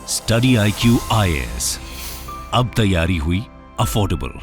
Study IQ IAS, अब तैयारी हुई अफोर्डेबल।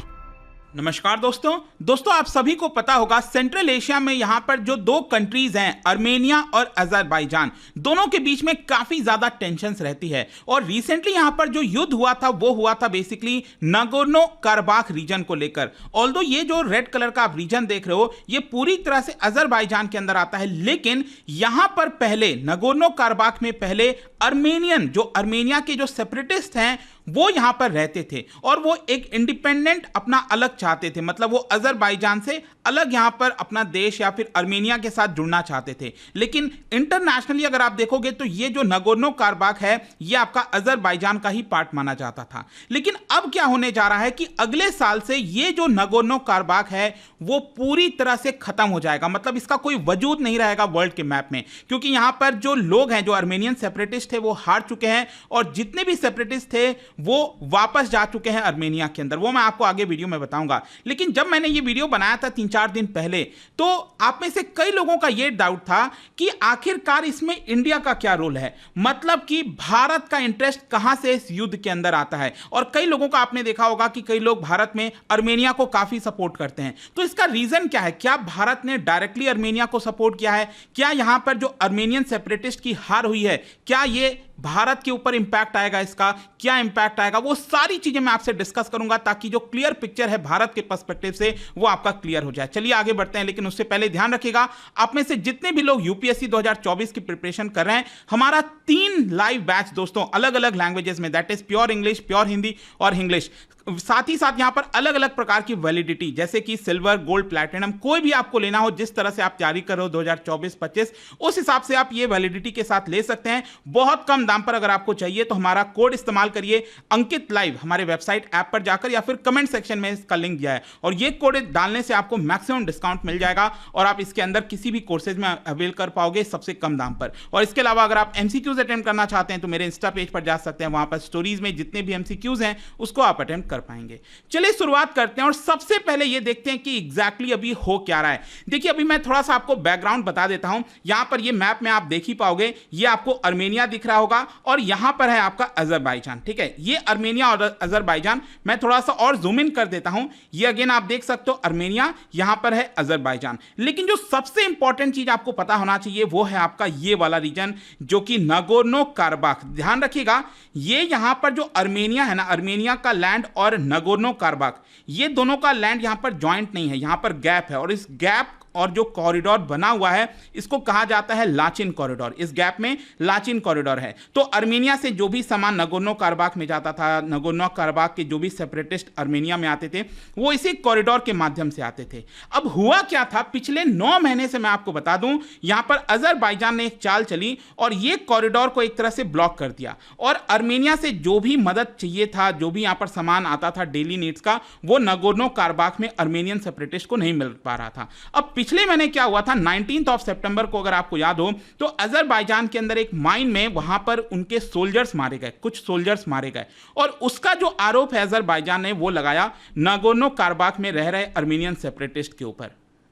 नमस्कार दोस्तों आप सभी को पता होगा सेंट्रल एशिया में यहाँ पर जो दो कंट्रीज हैं अर्मेनिया और अजरबैजान, दोनों के बीच में काफी ज्यादा टेंशन्स रहती है। और रिसेंटली यहाँ पर जो युद्ध हुआ था वो हुआ था बेसिकली नागोर्नो कराबाख रीजन को लेकर। ऑल्दो ये जो रेड कलर का आप रीजन देख रहे हो ये पूरी तरह से अजरबैजान के अंदर आता है, लेकिन यहाँ पर पहले नागोर्नो कराबाख में पहले अर्मेनिया के जो सेपरेटिस्ट हैं वो यहां पर रहते थे और वो एक इंडिपेंडेंट अपना अलग चाहते थे, मतलब वो अजरबैजान से अलग यहां पर अपना देश या फिर अर्मेनिया के साथ जुड़ना चाहते थे। लेकिन इंटरनेशनली अगर आप देखोगे तो ये जो नागोर्नो कराबाख है ये आपका अजरबैजान का ही पार्ट माना जाता था। लेकिन अब क्या होने जा रहा है कि अगले साल से ये जो नागोर्नो कराबाख है वो पूरी तरह से खत्म हो जाएगा, मतलब इसका कोई वजूद नहीं रहेगा वर्ल्ड के मैप में, क्योंकि यहां पर जो लोग हैं, जो अर्मेनियन सेपरेटिस्ट थे वो हार चुके हैं और जितने भी सेपरेटिस्ट थे वो वापस जा चुके हैं अर्मेनिया के अंदर। वो मैं आपको आगे वीडियो में बताऊंगा। लेकिन जब मैंने ये वीडियो बनाया था 3-4 दिन पहले, तो आप में से कई लोगों का ये डाउट था कि आखिरकार इसमें इंडिया का क्या रोल है, मतलब कि भारत का इंटरेस्ट कहां से इस युद्ध के अंदर आता है। और कई लोगों का आपने देखा होगा कि कई लोग भारत में अर्मेनिया को काफी सपोर्ट करते हैं। तो इसका रीजन क्या है? क्या भारत ने डायरेक्टली अर्मेनिया को सपोर्ट किया है? क्या यहां पर जो अर्मेनियन सेपरेटिस्ट की हार हुई है क्या ये भारत के ऊपर इंपैक्ट आएगा? इसका क्या इंपैक्ट आएगा? वो सारी चीजें मैं आपसे डिस्कस करूंगा ताकि जो क्लियर पिक्चर है भारत के पर्सपेक्टिव से वो आपका क्लियर हो जाए। चलिए आगे बढ़ते हैं, लेकिन उससे पहले ध्यान रखिएगा आप में से जितने भी लोग यूपीएससी 2024 की प्रिपरेशन कर रहे हैं, हमारा 3 लाइव बैच दोस्तों अलग अलग लैंग्वेजेस में, that is pure English, pure Hindi और इंग्लिश। साथ ही साथ यहां पर अलग अलग प्रकार की वैलिडिटी जैसे कि सिल्वर, गोल्ड, प्लैटिनम, कोई भी आपको लेना हो, जिस तरह से आप तैयारी कर रहे हो 2024-25 उस हिसाब से आप ये वैलिडिटी के साथ ले सकते हैं बहुत कम दाम पर। अगर आपको चाहिए तो हमारा कोड इस्तेमाल करिए अंकित लाइव, हमारे वेबसाइट ऐप पर जाकर या फिर कमेंट सेक्शन में इसका लिंक दिया है और ये कोड डालने से आपको मैक्सिमम डिस्काउंट मिल जाएगा और आप इसके अंदर किसी भी कोर्सेज में अवेल कर पाओगे सबसे कम दाम पर। और इसके अलावा अगर आप एमसीक्यूज अटेम्प्ट करना चाहते हैं तो मेरे इंस्टा पेज पर जा सकते हैं, वहां पर स्टोरीज में जितने भी एमसीक्यूज हैं उसको आप अटेम्प्ट कर पाएंगे। चलिए शुरुआत करते हैं और सबसे पहले ये देखते हैं कि एग्जैक्टली अभी हो क्या रहा है। देखिए अभी मैं थोड़ा सा आपको बैकग्राउंड बता देता हूं। यहां पर ये मैप में आप देख ही पाओगे, ये आपको अर्मेनिया दिख रहा होगा और यहां पर है आपका अजरबैजान। ठीक है, ये अर्मेनिया और अजरबैजान। मैं थोड़ा सा और जूम इन कर देता हूं, ये अगेन आप देख सकते हो अर्मेनिया, यहां पर है अजरबैजान। लेकिन जो सबसे इंपॉर्टेंट चीज आपको पता होना चाहिए वो है आपका ये वाला रीजन जो कि नागोर्नो कराबाख। ध्यान रखिएगा ये यहां पर जो अर्मेनिया है ना, अर्मेनिया का लैंड और नागोर्नो कराबाख, ये दोनों का लैंड यहां पर जॉइंट नहीं है, यहां पर गैप है और इस गैप और जो कॉरिडोर बना हुआ है इसको कहा जाता है लाचिन कॉरिडोर। इस गैप में लाचिन कॉरिडोर है। तो अर्मेनिया से जो भी सामान नागोर्नो कराबाख में जाता था, नागोर्नो कराबाख के जो भी सेपरेटिस्ट अर्मेनिया में आते थे वो इसी कॉरिडोर के माध्यम से आते थे। अब हुआ क्या था, पिछले 9 महीने से मैं आपको बता दूं यहां पर अजरबैजान ने एक चाल चली और ये कॉरिडोर को एक तरह से ब्लॉक कर दिया और अर्मेनिया से जो भी मदद चाहिए था, जो भी यहां पर सामान आता था डेली नीड्स का, वो नागोर्नो कराबाख में अर्मेनियन सेपरेटिस्ट को नहीं मिल पा रहा था। अब पिछले महीने क्या हुआ था, 19 सितंबर को अगर आपको याद हो तो अजरबैजान के अंदर एक माइन में वहां पर उनके सोल्जर्स मारे गए, कुछ सोल्जर्स मारे गए और उसका जो आरोप है अजरबैजान ने वो लगाया नागोर्नो कराबाख में रह रहे अर्मेनियन सेपरेटिस्ट के ऊपर।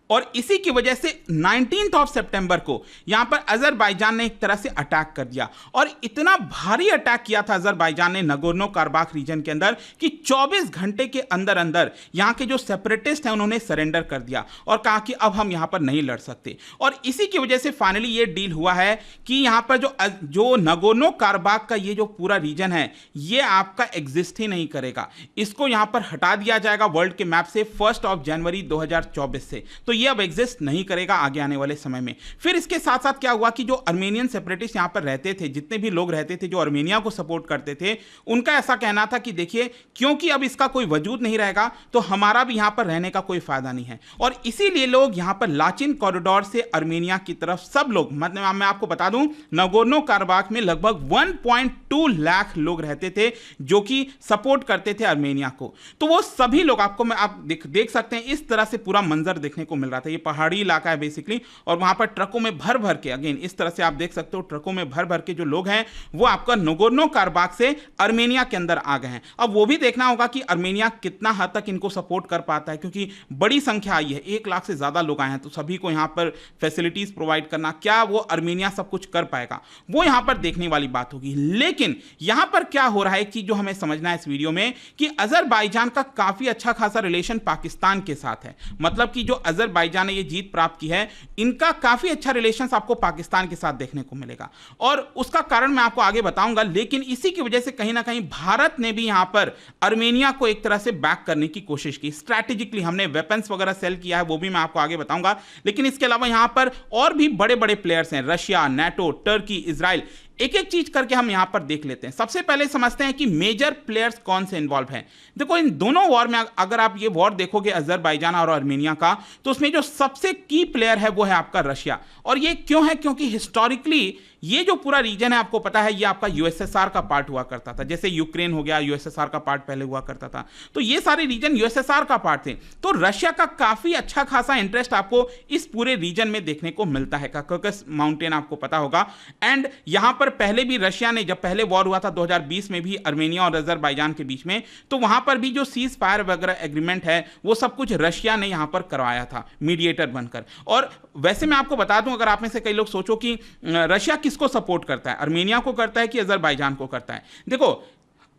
और इसी की वजह से 19 सितंबर को यहां पर अजरबैजान ने एक तरह से अटैक कर दिया और इतना भारी अटैक किया था अजरबैजान ने नागोर्नो कराबाख रीजन के अंदर कि 24 घंटे के अंदर अंदर यहां के जो सेपरेटिस्ट हैं उन्होंने सरेंडर कर दिया और कहा कि अब हम यहां पर नहीं लड़ सकते। और इसी की वजह से फाइनली ये डील हुआ है कि यहां पर जो नागोर्नो कराबाख का ये जो पूरा रीजन है ये आपका एग्जिस्ट ही नहीं करेगा, इसको यहां पर हटा दिया जाएगा वर्ल्ड के मैप से 1 जनवरी 2024 से। तो ये अब एग्जिस्ट नहीं करेगा आगे आने वाले समय में। फिर इसके साथ साथ क्या हुआ कि जो अर्मेनियन सेपरेटिस्ट यहां पर रहते थे, जितने भी लोग रहते थे जो अर्मेनिया को सपोर्ट करते थे, उनका ऐसा कहना था कि देखिए क्योंकि अब इसका कोई वजूद नहीं रहेगा तो हमारा भी यहां पर रहने का कोई फायदा नहीं है और इसीलिए लोग यहां पर लाचिन कॉरिडोर से अर्मेनिया की तरफ सब लोग, मतलब मैं आपको बता दूं नागोर्नो कराबाख में लगभग 1.2 लाख लोग रहते थे जो कि सपोर्ट करते थे अर्मेनिया को। तो वो सभी लोग आपको आप देख सकते हैं इस तरह से पूरा मंजर देखने को मिल रहा था। ये पहाड़ी इलाका है बेसिकली, और वहां पर ट्रकों में भर भर के, अगेन इस तरह से आप देख सकते हो, ट्रकों में भर भर के जो लोग हैं वो आपका नगोर्नो कराबाख से अर्मेनिया के अंदर आ गए हैं। अब वो भी देखना होगा कि अर्मेनिया कितना हद तक इनको सपोर्ट कर पाता है, क्योंकि बड़ी संख्या आई है, 1 लाख से ज्यादा लोग आए हैं, तो सभी को यहां पर फैसिलिटीज प्रोवाइड करना, क्या वो अर्मेनिया सब कुछ कर पाएगा, वो यहां पर देखने वाली बात होगी। लेकिन यहां पर क्या हो रहा है, एक चीज जो हमें समझना है इस वीडियो में, कि अजरबैजान का काफी अच्छा खासा रिलेशन पाकिस्तान के साथ है। मतलब कि जो अजरबैजान ने ये जीत प्राप्त की है, इनका काफी अच्छा रिलेशन आपको पाकिस्तान के साथ देखने को मिलेगा, और उसका कारण मैं आपको आगे बताऊंगा। लेकिन इसी की वजह से कहीं ना कहीं भारत ने भी यहां पर अर्मेनिया को एक तरह से बैक करने की कोशिश की, स्ट्रैटेजिकली हमने वेपन्स वगैरह सेल किया है, वो भी मैं आपको आगे बताऊंगा। लेकिन इसके अलावा यहां पर और भी बड़े बड़े प्लेयर्स हैं, रशिया, नाटो, टर्की, इजराइल। एक एक चीज करके हम यहां पर देख लेते हैं। सबसे पहले समझते हैं कि मेजर प्लेयर्स कौन से इन्वॉल्व हैं। देखो, इन दोनों वॉर में अगर आप ये वॉर देखोगे अजरबैजान और अर्मेनिया का, तो उसमें जो सबसे की प्लेयर है वो है आपका रशिया। और ये क्यों है? क्योंकि हिस्टोरिकली ये जो पूरा रीजन है, आपको पता है, ये आपका यूएसएसआर का पार्ट हुआ करता था। जैसे यूक्रेन हो गया, यूएसएसआर का पार्ट पहले हुआ करता था, तो ये सारे रीजन यूएसएसआर का पार्ट थे। तो रशिया का काफी अच्छा खासा इंटरेस्ट आपको इस पूरे रीजन में देखने को मिलता है। काकस माउंटेन आपको पता होगा। एंड यहां पर पहले भी रशिया ने, जब पहले वॉर हुआ था 2020 में भी अर्मेनिया और अजरबैजान के बीच में, तो वहां पर भी जो सीज फायर वगैरह एग्रीमेंट है, वो सब कुछ रशिया ने यहां पर करवाया था मीडिएटर बनकर। और वैसे मैं आपको बता दूं, अगर आप में से कई लोग सोचो कि रशिया किसको सपोर्ट करता है, अर्मेनिया को करता है कि अजरबैजान को करता है, देखो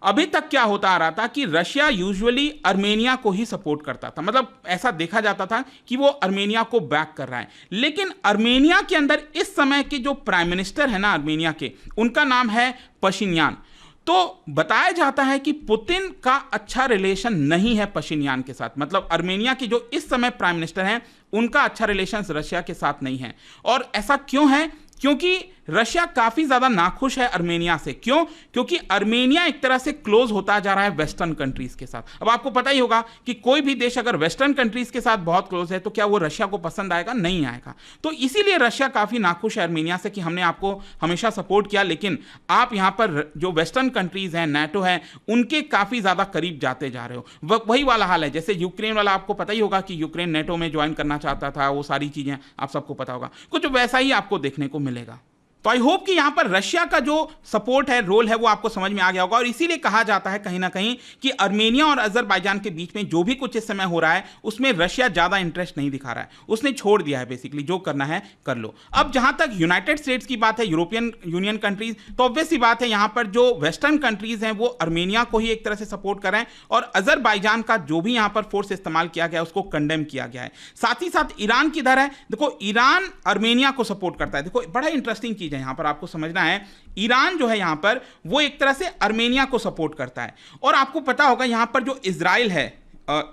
अभी तक क्या होता आ रहा था कि रशिया यूजुअली अर्मेनिया को ही सपोर्ट करता था। मतलब ऐसा देखा जाता था कि वो अर्मेनिया को बैक कर रहा है। लेकिन अर्मेनिया के अंदर इस समय के जो प्राइम मिनिस्टर है ना अर्मेनिया के, उनका नाम है पशिन्यान। तो बताया जाता है कि पुतिन का अच्छा रिलेशन नहीं है पशिन्यान के साथ। मतलब अर्मेनिया के जो इस समय प्राइम मिनिस्टर हैं, उनका अच्छा रिलेशन रशिया के साथ नहीं है। और ऐसा क्यों है? क्योंकि रशिया काफी ज्यादा नाखुश है अर्मेनिया से। क्यों? क्योंकि अर्मेनिया एक तरह से क्लोज होता जा रहा है वेस्टर्न कंट्रीज के साथ। अब आपको पता ही होगा कि कोई भी देश अगर वेस्टर्न कंट्रीज के साथ बहुत क्लोज है, तो क्या वो रशिया को पसंद आएगा? नहीं आएगा। तो इसीलिए रशिया काफी नाखुश है अर्मेनिया से कि हमने आपको हमेशा सपोर्ट किया, लेकिन आप यहां पर जो वेस्टर्न कंट्रीज हैं, नाटो है, उनके काफी ज्यादा करीब जाते जा रहे हो। वही वाला हाल है जैसे यूक्रेन वाला, आपको पता ही होगा कि यूक्रेन नाटो में ज्वाइन करना चाहता था, वो सारी चीजें आप सबको पता होगा। कुछ वैसा ही आपको देखने को मिलेगा। तो आई होप कि यहां पर रशिया का जो सपोर्ट है, रोल है, वो आपको समझ में आ गया होगा। और इसीलिए कहा जाता है कहीं ना कहीं कि अर्मेनिया और अजरबैजान के बीच में जो भी कुछ इस समय हो रहा है, उसमें रशिया ज्यादा इंटरेस्ट नहीं दिखा रहा है। उसने छोड़ दिया है बेसिकली, जो करना है कर लो। अब जहां तक यूनाइटेड स्टेट्स की बात है, यूरोपियन यूनियन कंट्रीज, तो ऑब्वियस सी बात है यहां पर जो वेस्टर्न कंट्रीज हैं वो अर्मेनिया को ही एक तरह से सपोर्ट कर रहे हैं, और अजरबैजान का जो भी यहां पर फोर्स इस्तेमाल किया गया उसको कंडेम किया गया है। साथ ही साथ ईरान किधर है? देखो, ईरान अर्मेनिया को सपोर्ट करता है। देखो, बड़ा इंटरेस्टिंग चीज है यहां पर आपको समझना है। ईरान जो है यहां पर, वो एक तरह से अर्मेनिया को सपोर्ट करता है। और आपको पता होगा यहां पर जो इजराइल है,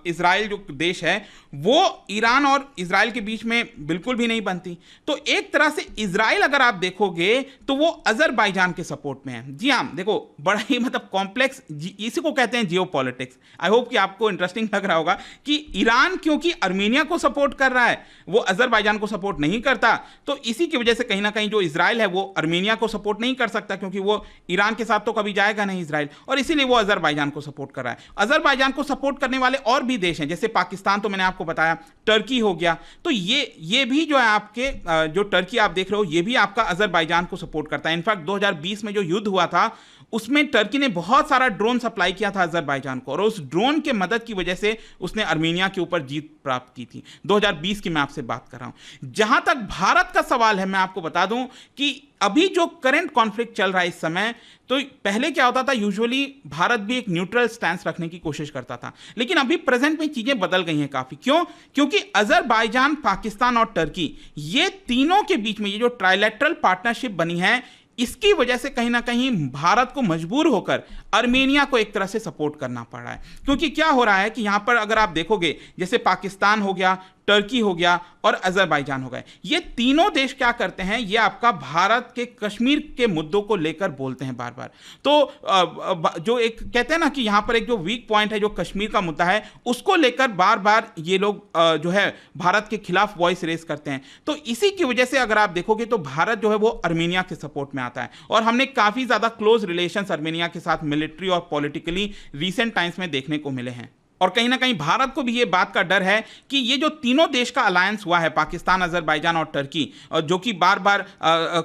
इजराइल जो देश है, वो ईरान और इजराइल के बीच में बिल्कुल भी नहीं बनती। तो एक तरह से इजराइल अगर आप देखोगे तो वो अजरबैजान के सपोर्ट में है। जी हाँ, देखो बड़ा ही मतलब कॉम्प्लेक्स, इसी को कहते हैं जियोपॉलिटिक्स। आई होप कि आपको इंटरेस्टिंग लग रहा होगा कि ईरान क्योंकि अर्मेनिया को सपोर्ट कर रहा है, वो अजरबैजान को सपोर्ट नहीं करता। तो इसी की वजह से कहीं ना कहीं जो इजराइल है वो अर्मेनिया को सपोर्ट नहीं कर सकता, क्योंकि वो ईरान के साथ तो कभी जाएगा नहीं इजराइल, और इसीलिए वो अजरबैजान को सपोर्ट कर रहा है। अजरबैजान को सपोर्ट करने वाले और भी देश हैं, जैसे पाकिस्तान, तो मैंने आपको बताया, टर्की हो गया। तो ये भी जो है आपके, जो टर्की आप देख रहे हो, ये भी आपका अजरबैजान को सपोर्ट करता है। इनफैक्ट 2020 में जो युद्ध हुआ था, उसमें टर्की ने बहुत सारा ड्रोन सप्लाई किया था अजरबैजान को, और उस ड्रोन के मदद की वजह से उसने अर्मेनिया के ऊपर जीत प्राप्त की थी। 2020 की मैं आपसे बात कर रहा हूं। जहां तक भारत का सवाल है, मैं आपको बता दूं कि अभी जो करंट कॉन्फ्लिक्ट चल रहा है इस समय, तो पहले क्या होता था, यूजुअली भारत भी एक न्यूट्रल स्टैंस रखने की कोशिश करता था, लेकिन अभी प्रेजेंट में चीजें बदल गई हैं काफी। क्यों? क्योंकि अजरबैजान, पाकिस्तान और टर्की, ये तीनों के बीच में ये जो ट्राइलेटरल पार्टनरशिप बनी है, इसकी वजह से कहीं ना कहीं भारत को मजबूर होकर अर्मेनिया को एक तरह से सपोर्ट करना पड़ रहा है। क्योंकि क्या हो रहा है कि यहां पर अगर आप देखोगे, जैसे पाकिस्तान हो गया, टर्की हो गया और अजरबैजान हो गए, ये तीनों देश क्या करते हैं, ये आपका भारत के कश्मीर के मुद्दों को लेकर बोलते हैं बार बार। तो जो एक कहते हैं ना कि यहां पर एक जो वीक पॉइंट है, जो कश्मीर का मुद्दा है, उसको लेकर बार बार ये लोग जो है भारत के खिलाफ वॉइस रेस करते हैं। तो इसी की वजह से अगर आप देखोगे तो भारत जो है वो अर्मेनिया के सपोर्ट में आता है, और हमने काफी ज्यादा क्लोज रिलेशंस अर्मेनिया के साथ मिलिट्री और पॉलिटिकली रीसेंट टाइम्स में देखने को मिले हैं। और कहीं ना कहीं भारत को भी ये बात का डर है कि ये जो तीनों देश का अलायंस हुआ है, पाकिस्तान, अजरबैजान और टर्की, जो कि बार बार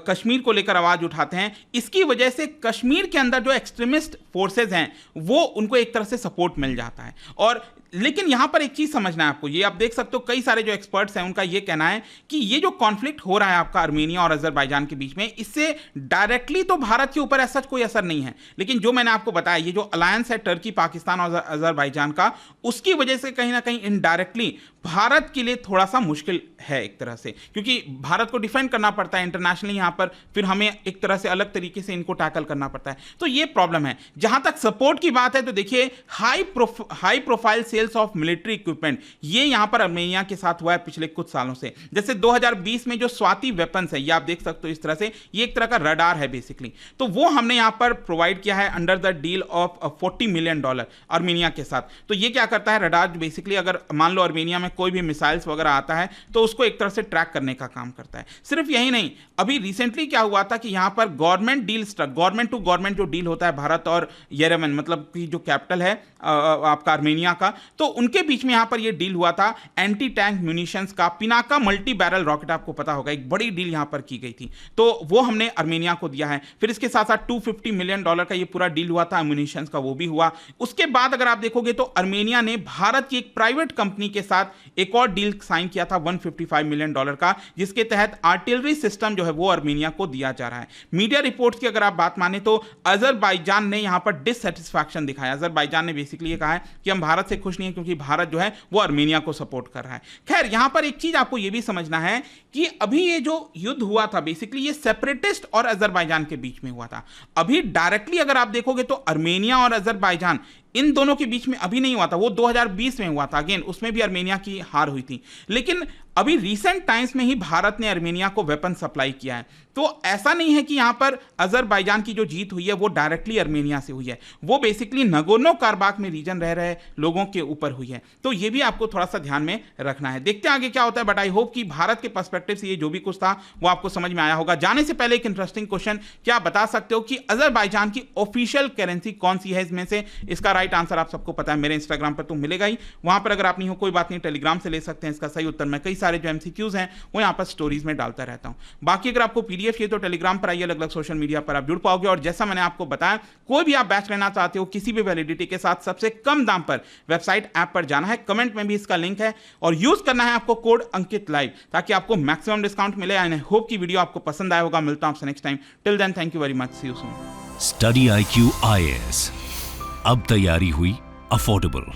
कश्मीर को लेकर आवाज उठाते हैं, इसकी वजह से कश्मीर के अंदर जो एक्सट्रीमिस्ट फोर्सेज हैं वो उनको एक तरह से सपोर्ट मिल जाता है। और लेकिन यहां पर एक चीज समझना है आपको, ये आप देख सकते हो कई सारे जो एक्सपर्ट्स हैं उनका ये कहना है कि ये जो कॉन्फ्लिक्ट हो रहा है आपका आर्मेनिया और अजरबैजान के बीच में, इससे डायरेक्टली तो भारत के ऊपर ऐसा कोई असर नहीं है, लेकिन जो मैंने आपको बताया ये जो अलायंस है टर्की, पाकिस्तान और अजरबैजान का, उसकी वजह से कहीं ना कहीं इनडायरेक्टली भारत के लिए थोड़ा सा मुश्किल है एक तरह से, क्योंकि भारत को डिफेंड करना पड़ता है इंटरनेशनली यहां पर, फिर हमें एक तरह से अलग तरीके से इनको टैकल करना पड़ता है। तो ये प्रॉब्लम है। जहां तक सपोर्ट की बात है तो देखिए high profile sales of military equipment ये यहां पर आर्मेनिया के साथ हुआ है पिछले कुछ सालों से। जैसे 2020 में जो स्वाति वेपन्स है ये आप देख सकते हो इस तरह से, ये एक तरह का रडार है बेसिकली, तो वो हमने यहां पर प्रोवाइड किया है under the deal of $40 million Armenia के साथ। तो ये क्या करता है, रडार बेसिकली अगर मान लो आर्मेनिया में कोई भी मिसाइल्स वगैरह आता है तो उसको एक तरह से ट्रैक करने का काम करता है। सिर्फ यही नहीं, अभी रिसेंटली क्या हुआ था कि यहां पर गवर्नमेंट टू गवर्नमेंट जो डील होता है भारत और येरेवन, मतलब कि जो कैपिटल है आपका आर्मेनिया का, तो उनके बीच में यहां पर ये डील हुआ था एंटी टैंक म्यूनिशंस का। पिनाका मल्टी बैरल रॉकेट आपको पता होगा, एक बड़ी डील यहां पर की गई थी, तो वो हमने आर्मेनिया को दिया है। फिर इसके साथ साथ $250 मिलियन का ये पूरा डील हुआ था म्यूनिशंस का, वो भी हुआ। उसके बाद अगर आप देखोगे तो आर्मेनिया ने भारत की एक प्राइवेट कंपनी के साथ एक और डील साइन किया था $155 मिलियन का, जिसके तहत आर्टिलरी सिस्टम जो है वो आर्मेनिया को दिया जा रहा है। मीडिया रिपोर्ट्स की अगर आप बात माने तो अजरबैजान ने यहां पर डिससैटिस्फैक्शन दिखाया। अजरबैजान ने बेसिकली ये कहा है कि हम भारत से खुश नहीं है क्योंकि भारत जो है वो आर्मेनिया को सपोर्ट कर रहा है। खैर यहां पर एक चीज आपको ये भी समझना है कि अभी ये जो युद्ध हुआ था बेसिकली ये सेपरेटिस्ट और अजरबैजान के बीच में हुआ था। अभी डायरेक्टली अगर आप देखोगे तो आर्मेनिया और अजरबैजान इन दोनों के बीच में अभी नहीं हुआ था, वो 2020 में हुआ था। अगेन उसमें भी आर्मेनिया की हार हुई थी, लेकिन अभी रिसेंट टाइम्स में ही भारत ने आर्मेनिया को वेपन सप्लाई किया है। तो ऐसा नहीं है कि यहां पर अजरबैजान की जो जीत हुई है वो डायरेक्टली आर्मेनिया से हुई है, वो बेसिकली नगोर्नो कराबाख में रीजन रह रहे लोगों के ऊपर हुई है। तो ये भी आपको थोड़ा सा ध्यान में रखना है। देखते हैं आगे क्या होता है, बट आई होप कि भारत के पर्सपेक्टिव से ये जो भी कुछ था वो आपको समझ में आया होगा। जाने से पहले एक इंटरेस्टिंग क्वेश्चन, क्या आप बता सकते हो कि अजरबैजान की ऑफिशियल करेंसी कौन सी है इसमें से? इसका राइट आंसर आप सबको पता है, मेरे इंस्टाग्राम पर तो मिलेगा ही, वहां पर अगर आप नहीं हो कोई बात नहीं, टेलीग्राम से ले सकते हैं इसका सही उत्तर। मैं कई सारे जो एमसीक्यूज हैं वो यहां पर स्टोरीज में डालता रहता हूं। बाकी अगर आपको पीडीएफ चाहिए तो टेलीग्राम पर आइए, अलग अलग सोशल मीडिया पर आप जुड़ पाओगे। और जैसा मैंने आपको बताया, कोई भी आप बैच लेना चाहते हो किसी भी वैलिडिटी के साथ सबसे कम दाम पर, वेबसाइट ऐप पर जाना है, कमेंट में भी इसका लिंक है, और यूज करना है आपको कोड अंकित लाइव ताकि आपको मैक्सिमम डिस्काउंट मिले। आई होप की वीडियो आपको पसंद आया होगा। मिलता हूं आपसे next time. Till then thank you very much, see you soon. Study IQ IAS, अब तैयारी हुई अफोर्डेबल।